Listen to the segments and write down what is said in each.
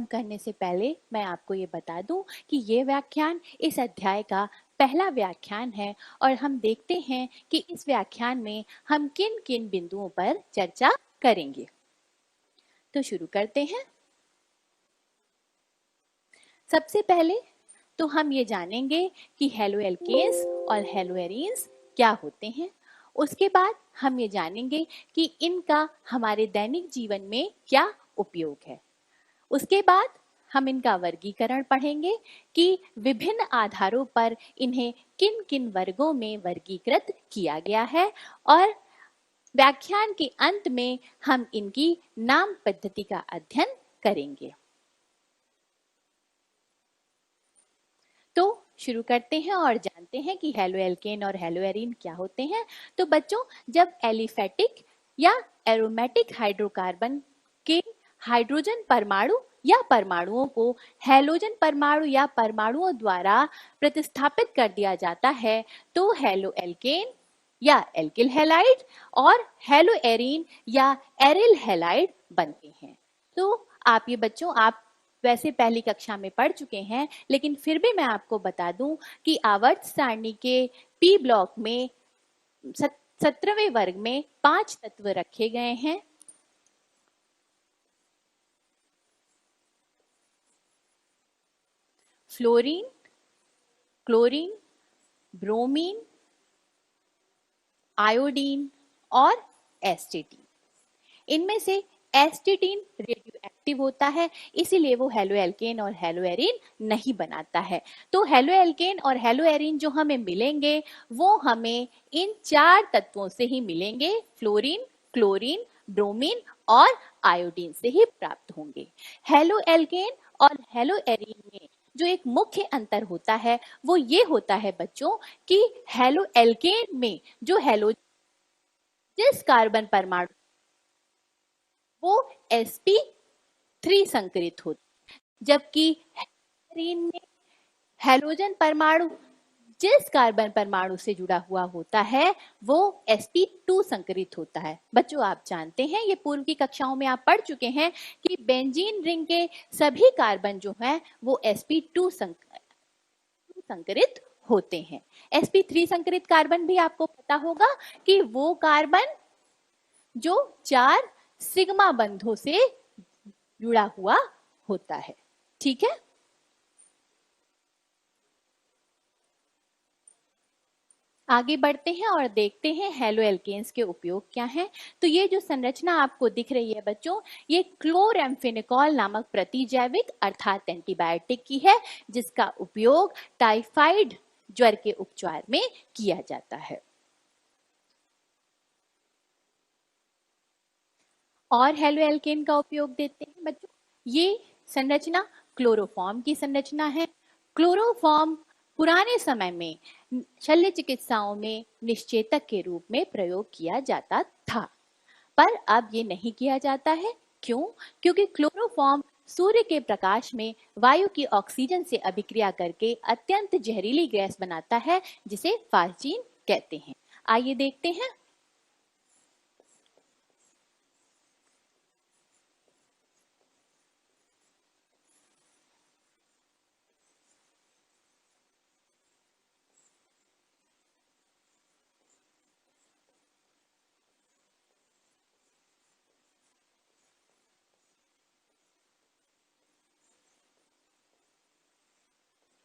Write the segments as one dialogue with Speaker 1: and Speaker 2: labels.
Speaker 1: करने से पहले मैं आपको ये बता दूं कि ये व्याख्यान इस अध्याय का पहला व्याख्यान है और हम देखते हैं कि इस व्याख्यान में हम किन किन बिंदुओं पर चर्चा करेंगे। तो शुरू करते हैं। सबसे पहले तो हम ये जानेंगे कि हेलोएल्केन्स और हेलोएरीन्स क्या होते हैं। उसके बाद हम ये जानेंगे कि इनका हमारे दैनिक जीवन में क्या उपयोग है। उसके बाद हम इनका वर्गीकरण पढ़ेंगे कि विभिन्न आधारों पर इन्हें किन किन वर्गों में वर्गीकृत किया गया है और व्याख्यान के अंत में हम इनकी नाम पद्धति का अध्ययन करेंगे। तो शुरू करते हैं और जानते हैं कि हेलोएल्केन और हेलोएरीन क्या होते हैं। तो बच्चों, जब एलिफेटिक या एरोमेटिक हाइड्रोकार्बन के हाइड्रोजन परमाणु या परमाणुओं को हैलोजन परमाणु या परमाणुओं द्वारा प्रतिस्थापित कर दिया जाता है तो हेलोएल्केन या एल्किल हैलाइड और हेलोएरीन या एरिल हैलाइड बनते हैं। तो आप ये बच्चों, आप वैसे पहली कक्षा में पढ़ चुके हैं, लेकिन फिर भी मैं आपको बता दूं कि आवर्त सारणी के पी ब्लॉक में 17वें वर्ग में 5 तत्व रखे गए हैं। फ्लोरीन, क्लोरीन, ब्रोमीन, आयोडीन और एस्टेटीन। इनमें से एस्टेटीन रेडियो एक्टिव होता है, इसीलिए वो हेलोएल्केन और हेलोएरीन नहीं बनाता है। तो हेलोएल्केन और हेलोएरीन जो हमें मिलेंगे वो हमें इन 4 तत्वों से ही मिलेंगे, फ्लोरीन, क्लोरीन, ब्रोमीन और आयोडीन से ही प्राप्त होंगे। हेलोएल्केन और हेलोएरीन में जो एक मुख्य अंतर होता है वो ये होता है बच्चों कि हेलोएल्केन में जो जिस कार्बन परमाणु वो sp3 संकरित होता है, जबकि हेलोएरीन में हैलोजन परमाणु जिस कार्बन परमाणु से जुड़ा हुआ होता है वो sp2 संकरित होता है। बच्चों, आप जानते हैं, ये पूर्व की कक्षाओं में आप पढ़ चुके हैं कि बेंजीन रिंग के सभी कार्बन जो हैं वो sp2 संकरित होते हैं। sp3 संकरित कार्बन भी आपको पता होगा कि वो कार्बन जो 4 सिग्मा बंधों से जुड़ा हुआ होता है। ठीक है। आगे बढ़ते हैं और देखते हैं हेलोएल्केन्स के उपयोग क्या हैं। तो ये जो संरचना आपको दिख रही है बच्चों, ये क्लोरएम्फेनिकॉल नामक प्रतिजैविक अर्थात एंटीबायोटिक की है, जिसका उपयोग टाइफाइड ज्वर के उपचार में किया जाता है। और हेलोएल्केन का उपयोग देते हैं बच्चों। ये संरचना क्लोरोफॉर्म की संरचना है। क्लोरोफॉर्म पुराने समय में शल्य चिकित्साओं में निश्चेतक के रूप में प्रयोग किया जाता था, पर अब ये नहीं किया जाता है। क्यों? क्योंकि क्लोरोफॉर्म सूर्य के प्रकाश में वायु की ऑक्सीजन से अभिक्रिया करके अत्यंत जहरीली गैस बनाता है, जिसे फास्जीन कहते हैं। आइए देखते हैं।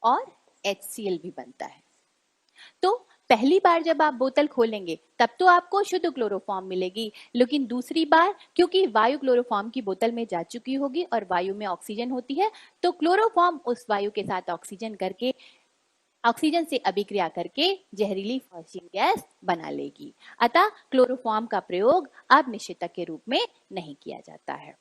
Speaker 1: और HCl भी बनता है। तो पहली बार जब आप बोतल खोलेंगे तब तो आपको शुद्ध क्लोरोफॉर्म मिलेगी, लेकिन दूसरी बार क्योंकि वायु क्लोरोफॉर्म की बोतल में जा चुकी होगी और वायु में ऑक्सीजन होती है, तो क्लोरोफॉर्म उस वायु के साथ ऑक्सीजन से अभिक्रिया करके जहरीली फास्जीन गैस बना लेगी। अतः क्लोरोफॉर्म का प्रयोग अब निषेधक के रूप में नहीं किया जाता है।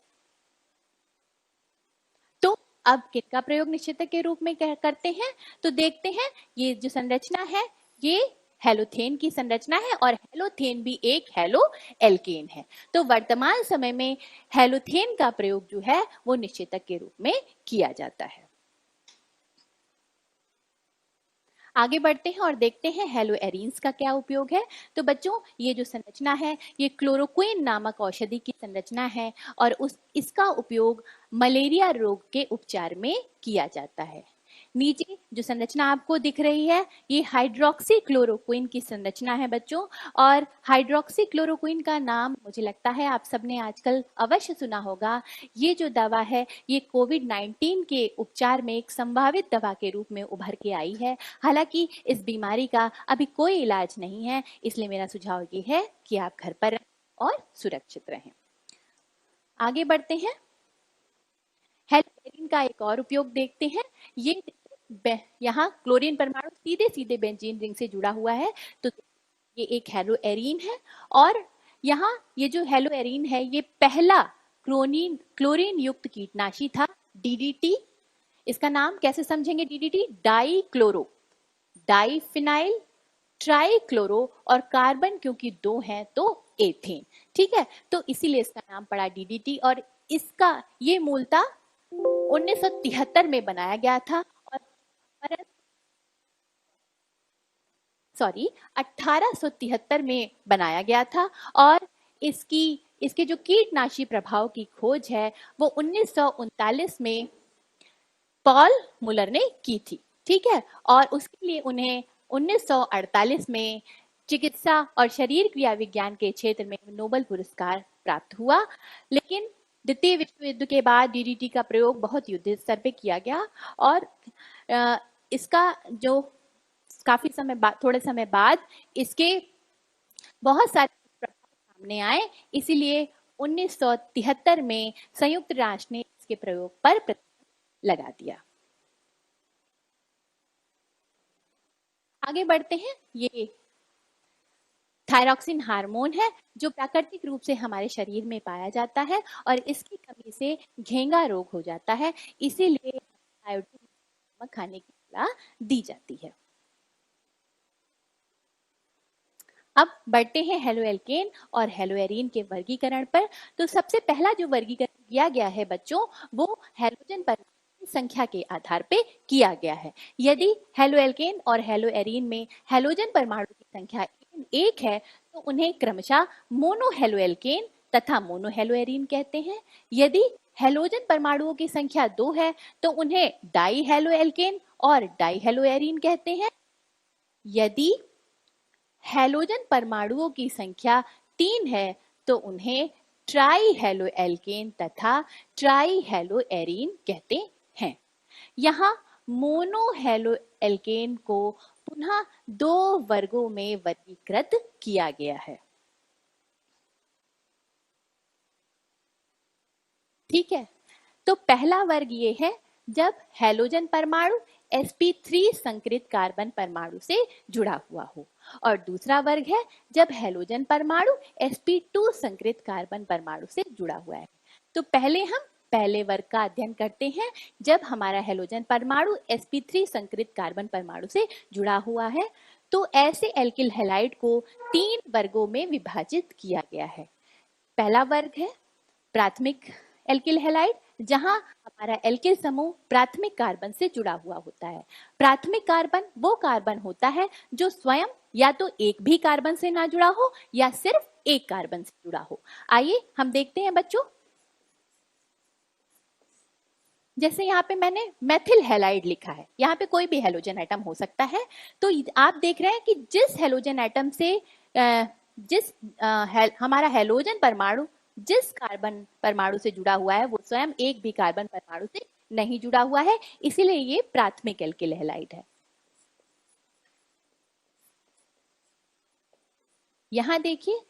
Speaker 1: तो अब किसका प्रयोग निषेधक के रूप में करते हैं? तो देखते हैं। ये जो संरचना है ये हेलोथेन की संरचना है और हेलोथेन भी एक हेलो एल्केन है। तो वर्तमान समय में हेलोथेन का प्रयोग जो है वो निषेधक के रूप में किया जाता है। आगे बढ़ते हैं और देखते हैं हेलो एरीन्स का क्या उपयोग है। तो बच्चों, ये जो संरचना है ये क्लोरोक्विन नामक औषधि की संरचना है और इसका उपयोग मलेरिया रोग के उपचार में किया जाता है। नीचे जो संरचना आपको दिख रही है ये हाइड्रोक्सी क्लोरोक्विन की संरचना है बच्चों। और हाइड्रोक्सी क्लोरोक्विन का नाम मुझे लगता है आप सबने आजकल अवश्य सुना होगा। ये जो दवा है ये कोविड-19 के उपचार में एक संभावित दवा के रूप में उभर के आई है। हालांकि इस बीमारी का अभी कोई इलाज नहीं है, इसलिए मेरा सुझाव ये है कि आप घर पर रहें और सुरक्षित रहें। आगे बढ़ते हैं, हेलोएरिन का एक और उपयोग देखते हैं। ये यहाँ क्लोरीन परमाणु सीधे सीधे बेंजीन रिंग से जुड़ा हुआ है, तो ये एक हेलोएरिन है। और यहाँ ये जो हेलोएरिन है ये पहला क्लोरीन युक्त कीटनाशी था, डीडीटी। इसका नाम कैसे समझेंगे? डीडीटी डाइफिनाइल ट्राइक्लोरो और कार्बन क्योंकि दो हैं तो एथेन। ठीक है, तो इसीलिए इसका नाम पड़ा डीडीटी। और इसका ये मूलतः 1973 में बनाया गया था और 1873 में बनाया गया था। और इसके जो कीटनाशी प्रभाव की खोज है वो 1939 में पॉल मुलर ने की थी। ठीक है, और उसके लिए उन्हें 1948 में चिकित्सा और शरीर क्रिया विज्ञान के क्षेत्र में नोबेल पुरस्कार प्राप्त हुआ। लेकिन द्वितीय विश्व युद्ध के बाद डीडीटी का प्रयोग बहुत युद्ध स्तर पे किया गया और इसका जो काफी समय बाद, थोड़े समय बाद इसके बहुत सारे प्रभाव सामने आए। इसीलिए 1973 में संयुक्त राष्ट्र ने इसके प्रयोग पर प्रतिबंध लगा दिया। आगे बढ़ते हैं, ये थायरॉक्सिन हार्मोन है जो प्राकृतिक रूप से हमारे शरीर में पाया जाता है और इसकी कमी से घेंगा रोग हो जाता है। इसीलिए आयोडीन खाने की सलाह दी जाती है। अब बढ़ते हैं हेलोएल्केन और हेलोएरीन के वर्गीकरण पर। तो सबसे पहला जो वर्गीकरण किया गया है बच्चों वो हैलोजन परमाणु की संख्या के आधार पे किया गया है। यदि हेलोएल्केन और हेलोएरीन में हैलोजन परमाणु की संख्या एक है तो उन्हें क्रमशः मोनोहेलोएल्केन तथा मोनोहेलोएरीन कहते हैं। यदि हैलोजन परमाणुओं की संख्या 2 है तो उन्हें डाइहेलोएल्केन और डाइहेलोएरीन कहते हैं। यदि हैलोजन परमाणुओं की संख्या 3 है तो उन्हें ट्राइहेलोएल्केन तथा ट्राइहेलोएरीन कहते हैं। यहाँ मोनोहेलोएल्केन को पुनः 2 वर्गों में वर्गीकृत किया गया है। ठीक है, तो पहला वर्ग ये है जब हैलोजन परमाणु sp3 संकृत कार्बन परमाणु से जुड़ा हुआ हो, और दूसरा वर्ग है जब हैलोजन परमाणु sp2 संकृत कार्बन परमाणु से जुड़ा हुआ है। तो पहले हम पहले वर्ग का अध्ययन करते हैं, जब हमारा हैलोजन परमाणु sp3 संकृत कार्बन परमाणु से जुड़ा हुआ है। तो ऐसे एल्किल हैलाइड को 3 वर्गों में विभाजित किया गया है। पहला वर्ग है प्राथमिक एल्किल हैलाइड, जहां हमारा एल्किल समूह प्राथमिक कार्बन से जुड़ा हुआ होता है। प्राथमिक कार्बन वो कार्बन होता है जो स्वयं या तो एक भी कार्बन से ना जुड़ा हो या सिर्फ एक कार्बन से जुड़ा हो। आइए हम देखते हैं बच्चों, जैसे यहाँ पे मैंने मेथिल हैलाइड लिखा है, यहाँ पे कोई भी हेलोजन एटम हो सकता है। तो आप देख रहे हैं कि जिस हेलोजन एटम से हमारा हेलोजन परमाणु जिस कार्बन परमाणु से जुड़ा हुआ है वो स्वयं एक भी कार्बन परमाणु से नहीं जुड़ा हुआ है, इसीलिए ये प्राथमिक एल्किल हैलाइड है। यहाँ देखिए,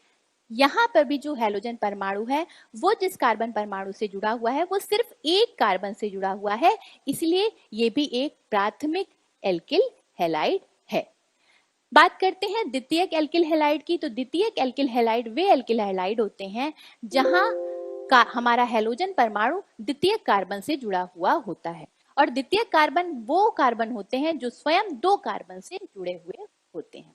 Speaker 1: यहाँ पर भी जो हैलोजन परमाणु है वो जिस कार्बन परमाणु से जुड़ा हुआ है वो सिर्फ एक कार्बन से जुड़ा हुआ है, इसलिए ये भी एक प्राथमिक एल्किल हैलाइड है। बात करते हैं द्वितीयक एल्किल हैलाइड की। तो द्वितीयक एल्किल हैलाइड वे एल्किल हैलाइड होते हैं जहां हमारा हैलोजन परमाणु द्वितीयक कार्बन से जुड़ा हुआ होता है, और द्वितीयक कार्बन वो कार्बन होते हैं जो स्वयं 2 कार्बन से जुड़े हुए होते हैं।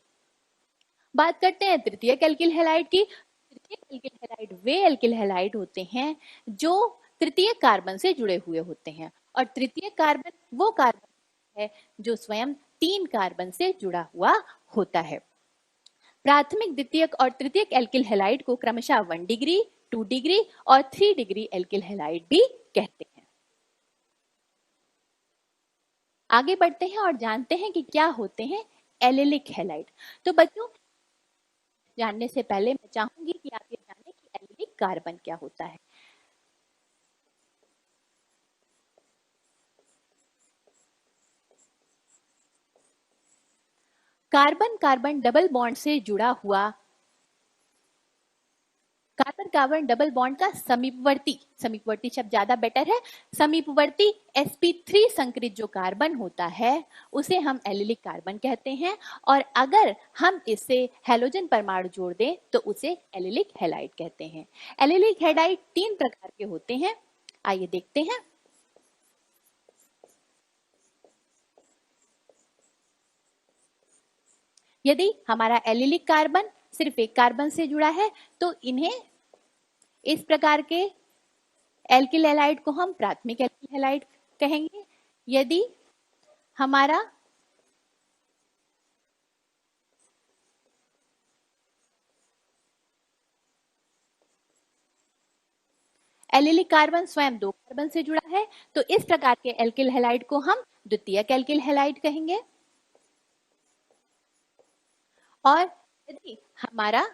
Speaker 1: बात करते हैं तृतीयक एल्किल हैलाइड की। तृतीयक एल्किल हैलाइड वे एल्किल हैलाइड होते हैं जो तृतीयक कार्बन से जुड़े हुए होते हैं, और तृतीयक कार्बन वो कार्बन है जो स्वयं 3 कार्बन से जुड़ा हुआ होता है। प्राथमिक, द्वितीयक और तृतीयक एल्किल हैलाइड को क्रमशः 1 डिग्री, 2 डिग्री और 3 डिग्री एल्किल हैलाइड भी कहते हैं। आगे बढ़ते हैं और जानते हैं कि क्या होते हैं एलिलिक हैलाइड। तो बच्चों, जानने से पहले मैं चाहूंगी कि आप ये जानें कि एलिलिक कार्बन क्या होता है। कार्बन कार्बन डबल बॉन्ड से जुड़ा हुआ, कार्बन कार्बन डबल बॉन्ड का समीपवर्ती, समीपवर्ती शब्द ज्यादा बेटर है, समीपवर्ती sp3 संकरित जो कार्बन होता है उसे हम एलिलिक कार्बन कहते हैं। और अगर हम इससे हैलोजन परमाणु जोड़ दें तो उसे एलिलिक हैलाइड कहते हैं। एलिलिक हैलाइड 3 प्रकार के होते हैं, आइए देखते हैं। यदि हमारा एलिलिक कार्बन सिर्फ एक कार्बन से जुड़ा है तो इन्हें, इस प्रकार के एल्किल हैलाइड को हम प्राथमिक एल्किल हैलाइड कहेंगे। यदि हमारा एलिलिक कार्बन स्वयं 2 कार्बन से जुड़ा है तो इस प्रकार के एल्किल हैलाइड को हम द्वितीयक एल्किल हैलाइड कहेंगे। और यदि हमारा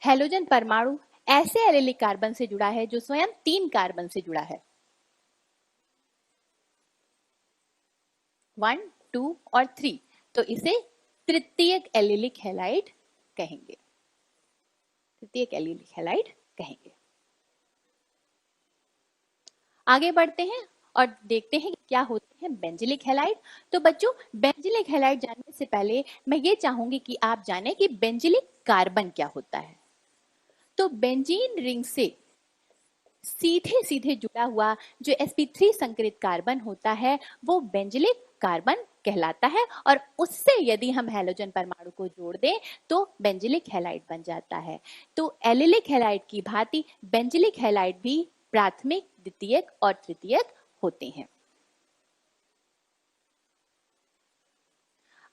Speaker 1: हैलोजन परमाणु ऐसे एलिलिक कार्बन से जुड़ा है जो स्वयं 3 कार्बन से जुड़ा है, 1, 2 और 3, तो इसे तृतीयक एलिलिक हैलाइड कहेंगे, तृतीयक एलिलिक हैलाइड कहेंगे। आगे बढ़ते हैं और देखते हैं कि क्या होते हैं बेंजिलिक हैलाइड। तो बच्चों, बेंजिलिक हैलाइड जानने से पहले मैं ये चाहूंगी कि आप जानें कि बेंजिलिक कार्बन क्या होता है। तो बेंजीन रिंग से सीधे सीधे जुड़ा हुआ जो sp3 संकरित कार्बन होता है वो बेंजिलिक कार्बन कहलाता है, और उससे यदि हम हैलोजन परमाणु को जोड़ दें तो बेंजिलिक हैलाइड बन जाता है। तो एलिलिक हैलाइड की भांति बेंजिलिक हैलाइड भी प्राथमिक, द्वितीयक और तृतीयक होते हैं।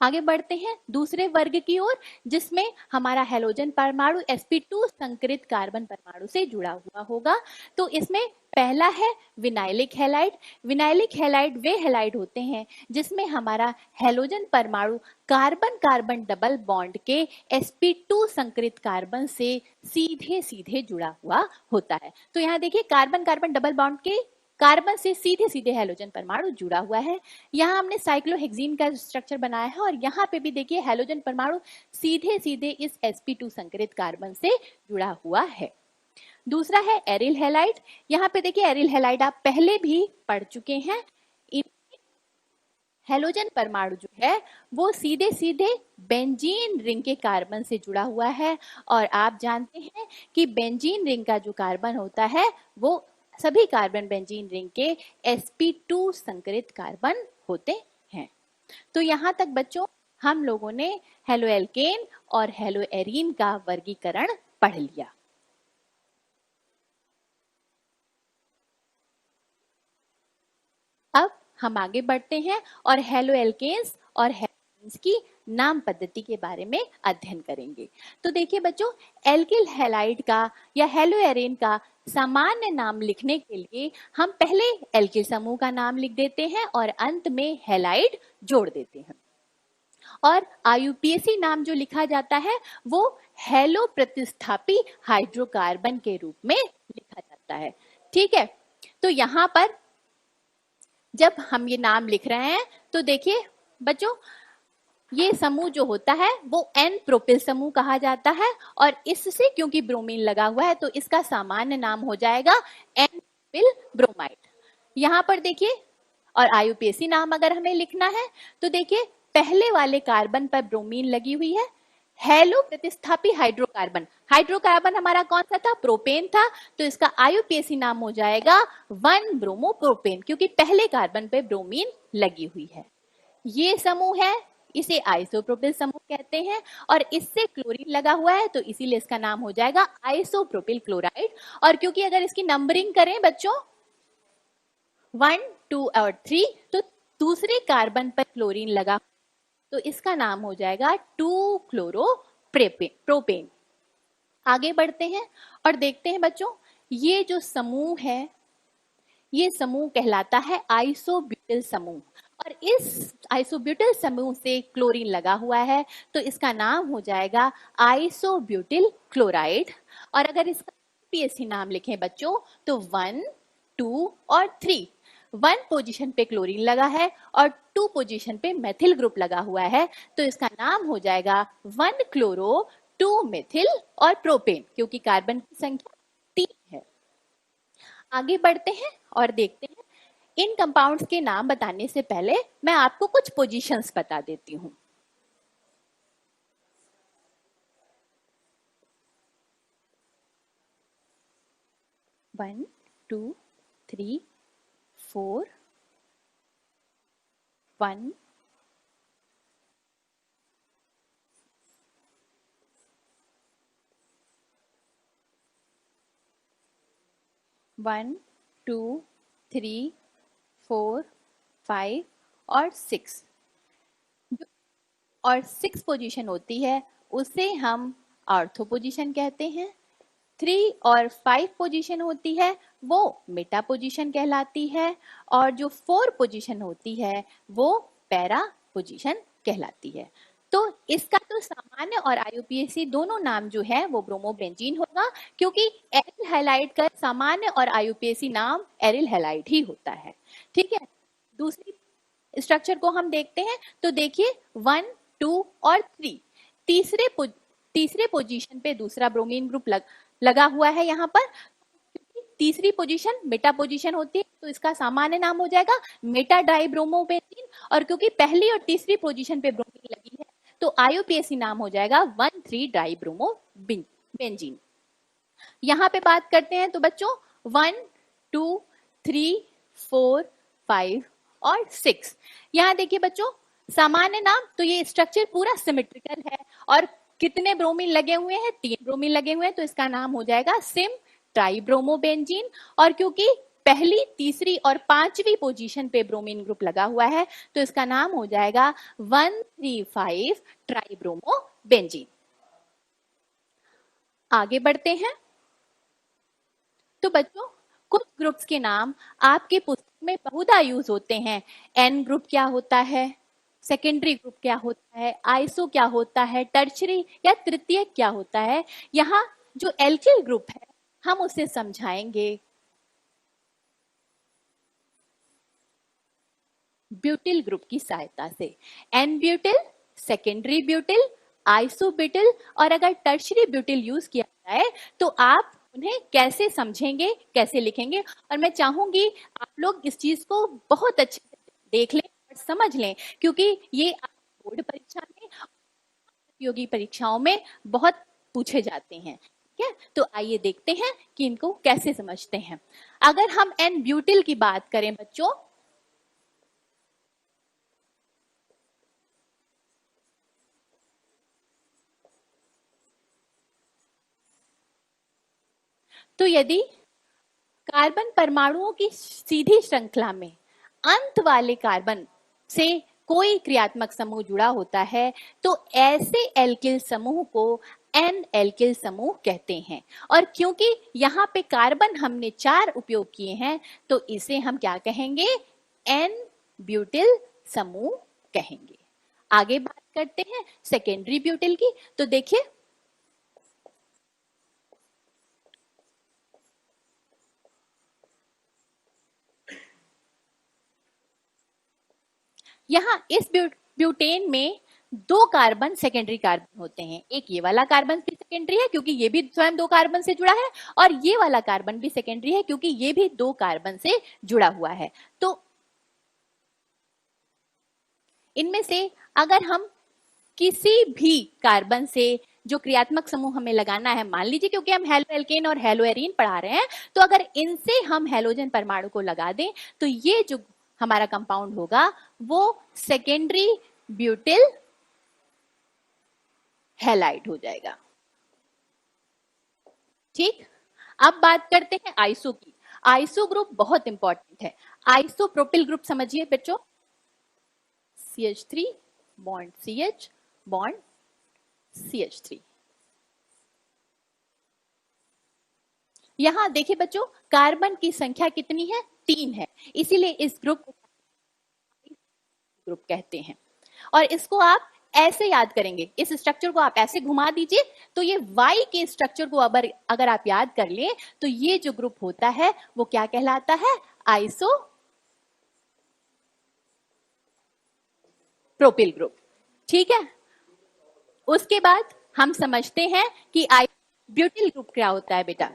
Speaker 1: आगे बढ़ते हैं दूसरे वर्ग की ओर, जिसमें हमारा हैलोजन परमाणु sp2 संकरित कार्बन परमाणु से जुड़ा हुआ होगा। तो इसमें पहला है विनाइलिक हैलाइड। विनाइलिक हैलाइड वे हैलाइड होते हैं जिसमें हमारा हैलोजन परमाणु कार्बन कार्बन डबल बॉन्ड के sp2 संकरित कार्बन से सीधे सीधे जुड़ा हुआ होता है। तो यहाँ देखिए, कार्बन कार्बन डबल बॉन्ड के कार्बन से सीधे सीधे हैलोजन परमाणु जुड़ा हुआ है। यहाँ हमने साइक्लोहेक्सीन का स्ट्रक्चर बनाया है और यहाँ पे भी देखिए हैलोजन परमाणु सीधे सीधे इस sp2 संकरित कार्बन से जुड़ा हुआ है। दूसरा है एरिल हैलाइड। यहाँ पे देखिए एरिल हैलाइड आप पहले भी पढ़ चुके हैं। हैलोजन परमाणु जो है वो सीधे सीधे बेंजीन रिंग के कार्बन से जुड़ा हुआ है, और आप जानते हैं कि बेंजीन रिंग का जो कार्बन होता है वो सभी कार्बन बेंजीन रिंग के sp2 संकरित कार्बन होते हैं। तो यहाँ तक बच्चों हम लोगों ने हेलोएल्केन और हेलोएरीन का वर्गीकरण पढ़ लिया। अब हम आगे बढ़ते हैं और हेलोएल्केन्स और हेलोएरीन्स की नाम पद्धति के बारे में अध्ययन करेंगे। तो देखिए बच्चों, एल्किल हैलाइड का या हेलोएरीन का सामान्य नाम लिखने के लिए हम पहले एल्किल समूह का नाम लिख देते हैं और अंत में हैलाइड जोड़ देते हैं। और IUPAC नाम जो लिखा जाता है वो हेलो प्रतिस्थापी हाइड्रोकार्बन के रूप में लिखा जाता है। ठीक है, तो यहाँ पर जब हम ये नाम लिख रहे हैं तो देखिए बच्चों, ये समूह जो होता है वो N प्रोपिल समूह कहा जाता है, और इससे क्योंकि ब्रोमीन लगा हुआ है तो इसका सामान्य नाम हो जाएगा N प्रोपिल ब्रोमाइड। यहाँ पर देखिए, और IUPAC नाम अगर हमें लिखना है तो देखिए पहले वाले कार्बन पर ब्रोमीन लगी हुई है, हेलो प्रतिस्थापी हाइड्रोकार्बन, हाइड्रोकार्बन हमारा कौन सा था, प्रोपेन था, तो इसका IUPAC नाम हो जाएगा 1 ब्रोमो प्रोपेन, क्योंकि पहले कार्बन पे ब्रोमीन लगी हुई है। ये समूह है इसे आइसोप्रोपिल समूह कहते हैं और इससे क्लोरीन लगा हुआ है तो इसीलिए इसका नाम हो जाएगा आइसोप्रोपिल क्लोराइड। और क्योंकि अगर इसकी नंबरिंग करें बच्चों 1, 2 और 3 तो दूसरे कार्बन पर क्लोरीन लगा तो इसका नाम हो जाएगा 2 क्लोरो प्रोपेन। आगे बढ़ते हैं और देखते हैं बच्चों ये जो समूह है ये समूह कहलाता है आइसोब्यूटिल समूह और इस आइसोब्यूटिल समूह से क्लोरीन लगा हुआ है तो इसका नाम हो जाएगा आइसोब्यूटिल क्लोराइड। और अगर इसका पीएससी नाम लिखें बच्चों तो 1, 2 और 3 1 पोजीशन पे क्लोरीन लगा है और 2 पोजीशन पे मेथिल ग्रुप लगा हुआ है तो इसका नाम हो जाएगा 1 क्लोरो 2 मेथिल और प्रोपेन क्योंकि कार्बन की संख्या 3 है। आगे बढ़ते हैं और देखते हैं इन कंपाउंड्स के नाम बताने से पहले मैं आपको कुछ पोजीशंस बता देती हूं। वन, टू, थ्री, 4, 1, 1, 2, 3, 4, 5 और 6 और 6 पोजीशन होती है उसे हम ऑर्थो पोजीशन कहते हैं। 3 और 5 पोजीशन होती है वो मेटा पोजीशन कहलाती है और जो 4 पोजीशन होती है वो पैरा पोजीशन कहलाती है। तो इसका तो सामान्य और आईयूपीएसी दोनों नाम जो है वो ब्रोमोबेंजीन होगा क्योंकि एरिल हैलाइड का सामान्य और आईयूपीएसी नाम एरिल हैलाइड ही होता है। ठीक है, दूसरी स्ट्रक्चर को हम देखते हैं तो देखिए 1, 2 और 3 तीसरे पोजीशन पे दूसरा ब्रोमीन ग्रुप लगा हुआ है यहाँ पर। तीसरी पोजीशन मेटा पोजीशन होती है तो इसका सामान्य नाम हो जाएगा मेटा डाइब्रोमोबेंजीन और क्योंकि पहली और तीसरी पोजीशन पे ब्रोमीन लगी है तो आईयूपीएसी नाम हो जाएगा 1,3 डाइब्रोमोबेंजीन। यहाँ पे बात करते हैं तो बच्चों 1, 2, 3, 4, 5 और 6 यहाँ देखिए बच्चों सामान्य नाम तो ये स्ट्रक्चर पूरा सिमेट्रिकल है और कितने ब्रोमीन लगे हुए हैं 3 ब्रोमीन लगे हुए हैं तो इसका नाम हो जाएगा सिम ट्राइब्रोमोबेंजीन। और क्योंकि पहली तीसरी और 5वीं पोजीशन पे ब्रोमीन ग्रुप लगा हुआ है तो इसका नाम हो जाएगा 1,3,5 ट्राइब्रोमोबेंजीन। आगे बढ़ते हैं तो बच्चों कुछ ग्रुप्स के नाम आपके पुस्तक में बहुधा यूज होते हैं। एन ग्रुप क्या होता है, सेकेंडरी ग्रुप क्या होता है, आइसो क्या होता है, टर्शरी या तृतीयक क्या होता है। यहाँ जो एल्किल ग्रुप है हम उसे समझाएंगे ब्यूटिल ग्रुप की सहायता से। N butyl, secondary butyl, isobutyl और अगर टर्शरी ब्यूटिल यूज किया जाए तो आप उन्हें कैसे समझेंगे, कैसे लिखेंगे। और मैं चाहूंगी आप लोग इस चीज को बहुत अच्छे से देख लें और समझ लें क्योंकि ये बोर्ड परीक्षा में, प्रतियोगी परीक्षाओं में बहुत पूछे जाते हैं। ठीक है, तो आइए देखते हैं कि इनको कैसे समझते हैं। अगर हम एन ब्यूटिल की बात करें बच्चों तो यदि कार्बन परमाणुओं की सीधी श्रृंखला में अंत वाले कार्बन से कोई क्रियात्मक समूह जुड़ा होता है तो ऐसे एल्किल समूह को एन एल्किल समूह कहते हैं। और क्योंकि यहाँ पे कार्बन हमने 4 उपयोग किए हैं तो इसे हम क्या कहेंगे, एन ब्यूटिल समूह कहेंगे। आगे बात करते हैं सेकेंडरी ब्यूटिल की तो देखिए यहाँ इस ब्यूटेन में 2 कार्बन सेकेंडरी कार्बन होते हैं। एक ये वाला कार्बन भी सेकेंडरी है क्योंकि ये भी स्वयं 2 कार्बन से जुड़ा है और ये वाला कार्बन भी सेकेंडरी है क्योंकि ये भी 2 कार्बन से जुड़ा हुआ है। तो इनमें से अगर हम किसी भी कार्बन से जो क्रियात्मक समूह हमें लगाना है, मान लीजिए क्योंकि हम हेलो एल्केन और हेलो एरीन पढ़ा रहे हैं तो अगर इनसे हम हेलोजन परमाणु को लगा दें तो ये जो हमारा कंपाउंड होगा वो सेकेंडरी ब्यूटिल हैलाइड हो जाएगा। ठीक, अब बात करते हैं आइसो की। आइसो ग्रुप बहुत इंपॉर्टेंट है। आइसोप्रोपिल ग्रुप समझिए बच्चों, CH3 bond CH bond CH3। यहां देखिए बच्चों, कार्बन की संख्या कितनी है? 3 है, इसीलिए इस ग्रुप को ग्रुप कहते हैं। और इसको आप ऐसे याद करेंगे, इस स्ट्रक्चर को आप ऐसे घुमा दीजिए तो ये Y के स्ट्रक्चर को अगर आप याद कर लें तो ये जो ग्रुप होता है वो क्या कहलाता है? Iso propyl group. ठीक है, उसके बाद हम समझते हैं कि ब्यूटिल ग्रुप क्या होता है बेटा।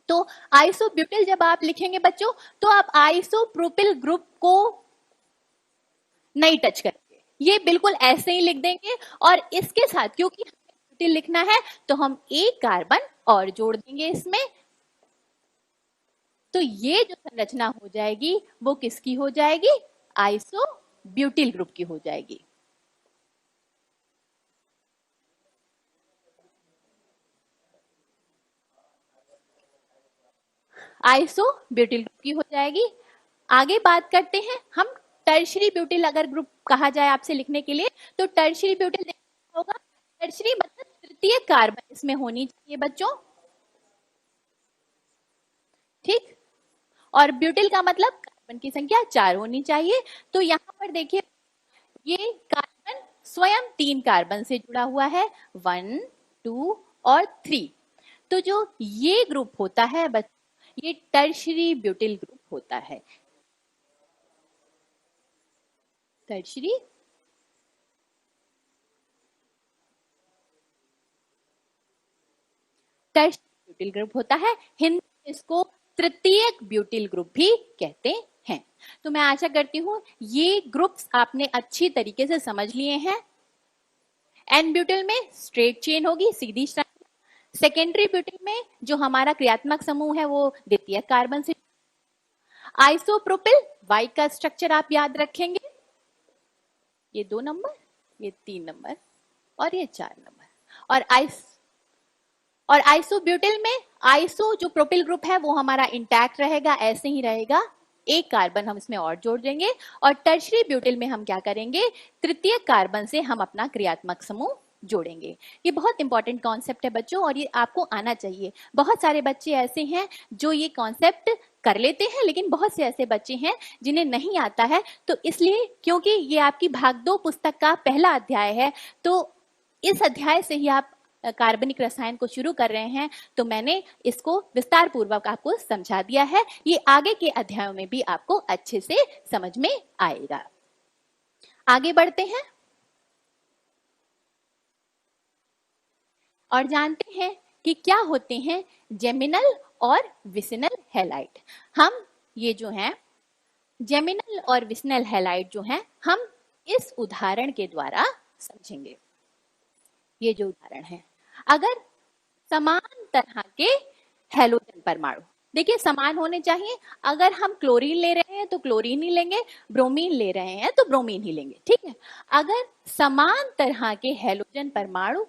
Speaker 1: तो आइसोब्यूटिल जब आप लिखेंगे बच्चों तो आप आइसोप्रोपिल ग्रुप को नहीं टच करेंगे, ये बिल्कुल ऐसे ही लिख देंगे। और इसके साथ क्योंकि हमें ब्यूटिल लिखना है तो हम एक कार्बन और जोड़ देंगे इसमें। तो ये जो संरचना हो जाएगी वो किसकी हो जाएगी? आइसोब्यूटिल ग्रुप की हो जाएगी। आइसोब्यूटिल ग्रुप की हो जाएगी। आगे बात करते हैं हम टर्शरी ब्यूटिल, अगर ग्रुप कहा जाए आपसे लिखने के लिए तो टर्शरी ब्यूटिल होगा। टर्शरी मतलब तृतीय कार्बन इसमें होनी चाहिए बच्चों। ठीक, और ब्यूटिल का मतलब कार्बन की संख्या 4 होनी चाहिए। तो यहाँ पर देखिए ये कार्बन स्वयं 3 कार्बन से जुड़ा हुआ है, 1 2 और 3। तो जो ये ग्रुप होता है बच्चों, ये टर्शरी ब्यूटिल ग्रुप होता है। टर्शरी ब्यूटिल ग्रुप होता है। हिंदी में इसको तृतीयक ब्यूटिल ग्रुप भी कहते हैं। तो मैं आशा करती हूं ये ग्रुप्स आपने अच्छी तरीके से समझ लिए हैं। एन ब्यूटिल में स्ट्रेट चेन होगी, सीधी श्रृंखला। सेकेंडरी ब्यूटिल में जो हमारा क्रियात्मक समूह है वो द्वितीयक कार्बन से। आइसोप्रोपिल वाई का स्ट्रक्चर आप याद रखेंगे, ये 2 नंबर, ये 3 नंबर और ये 4 नंबर। और आइसोब्यूटिल में आइसो जो प्रोपिल ग्रुप है वो हमारा इंटैक्ट रहेगा, ऐसे ही रहेगा, एक कार्बन हम इसमें और जोड़ देंगे। और टर्शरी ब्यूटिल में हम क्या करेंगे? तृतीय कार्बन से हम अपना क्रियात्मक समूह जोड़ेंगे। ये बहुत इंपॉर्टेंट कॉन्सेप्ट है बच्चों और ये आपको आना चाहिए। बहुत सारे बच्चे ऐसे हैं जो ये कॉन्सेप्ट कर लेते हैं, लेकिन बहुत से ऐसे बच्चे हैं जिन्हें नहीं आता है। तो इसलिए क्योंकि ये आपकी भाग 2 पुस्तक का पहला अध्याय है, तो इस अध्याय से ही आप कार्बनिक रसायन को शुरू कर रहे हैं, तो मैंने इसको विस्तार पूर्वक आपको समझा दिया है। ये आगे के अध्यायों में भी आपको अच्छे से समझ में आएगा। आगे बढ़ते हैं और जानते हैं कि क्या होते हैं जेमिनल और विसिनल हैलाइड। हम ये जो हैं जेमिनल और विसिनल हैलाइड जो हैं हम इस उदाहरण के द्वारा समझेंगे। ये जो उदाहरण है, अगर समान तरह के हैलोजन परमाणु, देखिए समान होने चाहिए। अगर हम क्लोरीन ले रहे हैं तो क्लोरीन ही लेंगे, ब्रोमीन ले रहे हैं तो ब्रोमीन ही लेंगे। ठीक है, अगर समान तरह के हैलोजन परमाणु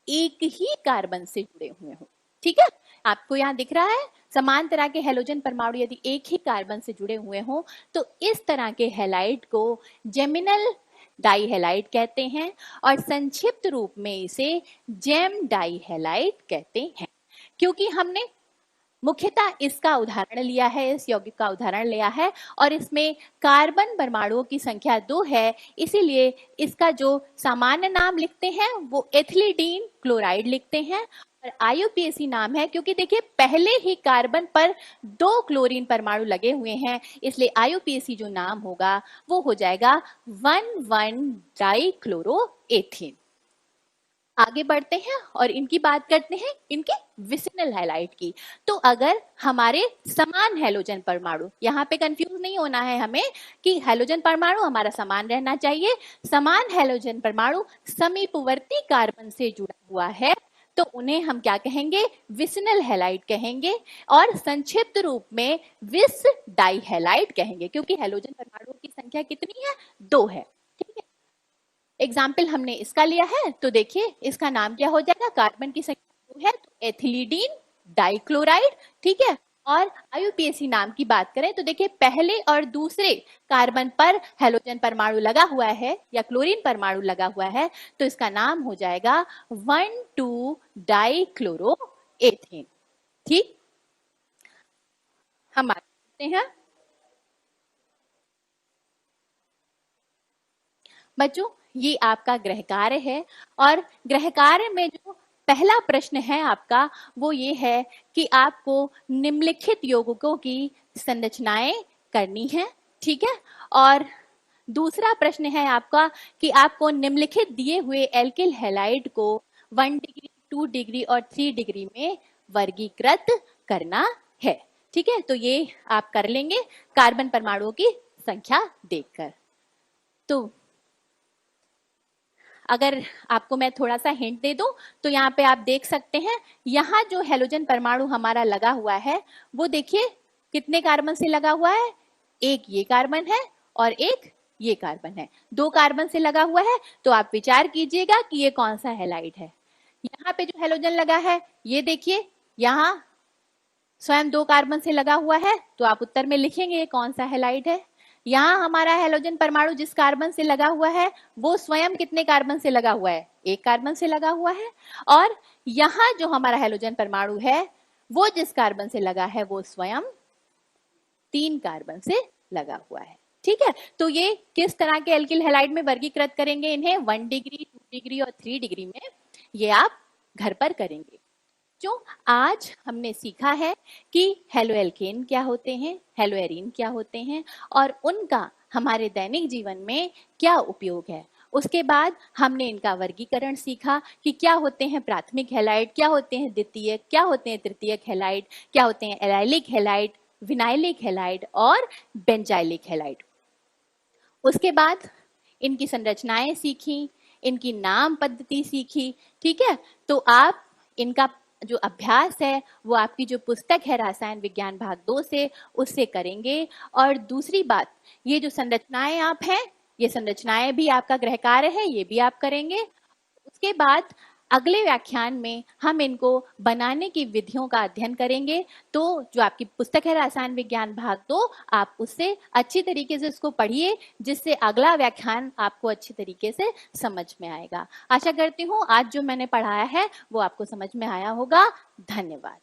Speaker 1: एक ही कार्बन से जुड़े हुए हो, ठीक है, आपको यहाँ दिख रहा है समान तरह के हैलोजन परमाणु यदि एक ही कार्बन से जुड़े हुए हो तो इस तरह के हैलाइड को जेमिनल डाई हैलाइड कहते हैं और संक्षिप्त रूप में इसे जेम डाई हैलाइड कहते हैं। क्योंकि हमने मुख्यतः इसका उदाहरण लिया है, इस यौगिक का उदाहरण लिया है और इसमें कार्बन परमाणुओं की संख्या 2 है, इसीलिए इसका जो सामान्य नाम लिखते हैं वो एथिलीडीन क्लोराइड लिखते हैं। और IUPAC नाम है क्योंकि देखिए पहले ही कार्बन पर 2 क्लोरीन परमाणु लगे हुए हैं, इसलिए IUPAC जो नाम होगा वो हो जाएगा 1,1 डाइक्लोरोएथेन। आगे बढ़ते हैं और इनकी बात करते हैं इनके विसिनल हैलाइड की। तो अगर हमारे समान हैलोजन परमाणु, यहाँ पे कंफ्यूज नहीं होना है हमें कि हैलोजन परमाणु हमारा समान रहना चाहिए, समान हैलोजन परमाणु समीपवर्ती कार्बन से जुड़ा हुआ है तो उन्हें हम क्या कहेंगे? विसिनल हैलाइड कहेंगे और संक्षिप्त रूप में विस डाई हैलाइड कहेंगे, क्योंकि हैलोजन परमाणुओं की संख्या कितनी है? 2 है। ठीक है, एग्जाम्पल हमने इसका लिया है, तो देखिए इसका नाम क्या हो जाएगा, कार्बन की संख्या 2 है तो एथिलीडीन डाइक्लोराइड, ठीक है। और आईयूपीएसी नाम की बात करें तो देखिए पहले और दूसरे कार्बन पर हेलोजन परमाणु लगा हुआ है या क्लोरीन परमाणु लगा हुआ है, तो इसका नाम हो जाएगा 1,2 डाइक्लोरोएथेन, ठीक। हम आगे बढ़ते हैं बच्चों, ये आपका गृह कार्य है और गृह कार्य में जो पहला प्रश्न है आपका वो ये है कि आपको निम्नलिखित यौगिकों की संरचनाएं करनी है, ठीक है। और दूसरा प्रश्न है आपका कि आपको निम्नलिखित दिए हुए एल्किल हैलाइड को 1 डिग्री, 2 डिग्री और 3 डिग्री में वर्गीकृत करना है, ठीक है। तो ये आप कर लेंगे कार्बन परमाणुओं की संख्या देखकर। तो अगर आपको मैं थोड़ा सा हिंट दे दूं तो यहाँ पे आप देख सकते हैं, यहाँ जो हेलोजन परमाणु हमारा लगा हुआ है वो देखिए कितने कार्बन से लगा हुआ है, एक ये कार्बन है और एक ये कार्बन है, 2 कार्बन से लगा हुआ है। तो आप विचार कीजिएगा कि ये कौन सा हैलाइड है। यहाँ पे जो हेलोजन लगा है ये देखिए यहाँ स्वयं 2 कार्बन से लगा हुआ है, तो आप उत्तर में लिखेंगे ये कौन सा हैलाइड है। यहाँ हमारा हेलोजन परमाणु जिस कार्बन से लगा हुआ है वो स्वयं कितने कार्बन से लगा हुआ है, 1 कार्बन से लगा हुआ है। और यहाँ जो हमारा हेलोजन परमाणु है वो जिस कार्बन से लगा है वो स्वयं 3 कार्बन से लगा हुआ है, ठीक है। तो ये किस तरह के एल्किल हैलाइड में वर्गीकृत करेंगे इन्हें, 1 डिग्री, 2 डिग्री और 3 डिग्री में, ये आप घर पर करेंगे। जो आज हमने सीखा है कि हेलोएल्केन क्या होते हैं, हेलोएरीन क्या होते हैं और उनका हमारे दैनिक जीवन में क्या उपयोग है। उसके बाद हमने इनका वर्गीकरण सीखा कि क्या होते हैं प्राथमिक हैलाइड, क्या होते हैं द्वितीयक, क्या होते हैं तृतीयक हैलाइड, क्या होते हैं एलाइलिक हैलाइड, विनाइलिक हैलाइड और बेंजाइलिक हैलाइड। उसके बाद इनकी संरचनाएं सीखी, इनकी नाम पद्धति सीखी, ठीक है। तो आप इनका जो अभ्यास है वो आपकी जो पुस्तक है रसायन विज्ञान भाग 2 से उससे करेंगे। और दूसरी बात, ये जो संरचनाएं आप हैं ये संरचनाएं भी आपका गृह कार्य है, ये भी आप करेंगे। उसके बाद अगले व्याख्यान में हम इनको बनाने की विधियों का अध्ययन करेंगे। तो जो आपकी पुस्तक है रसायन विज्ञान भाग 2, आप उससे अच्छी तरीके से इसको पढ़िए जिससे अगला व्याख्यान आपको अच्छी तरीके से समझ में आएगा। आशा करती हूँ आज जो मैंने पढ़ाया है वो आपको समझ में आया होगा। धन्यवाद।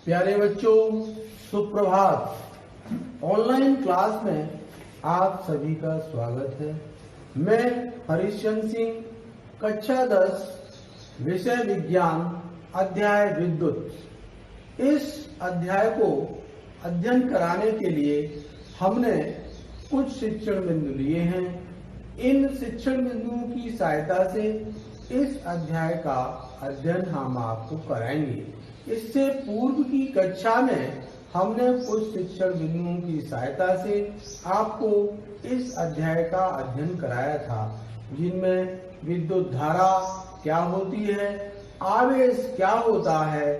Speaker 2: प्यारे बच्चों, सुप्रभात। ऑनलाइन क्लास में आप सभी का स्वागत है। मैं हरिश्चंद्र सिंह, कक्षा 10, विषय विज्ञान, अध्याय विद्युत। इस अध्याय को अध्ययन कराने के लिए हमने कुछ शिक्षण बिंदु लिए हैं। इन शिक्षण बिंदुओं की सहायता से इस अध्याय का अध्ययन हम आपको कराएंगे। इससे पूर्व की कक्षा में हमने कुछ शिक्षण बिंदुओं की सहायता से आपको इस अध्याय का अध्ययन कराया था, जिनमें विद्युत धारा क्या होती है, आवेश क्या होता है,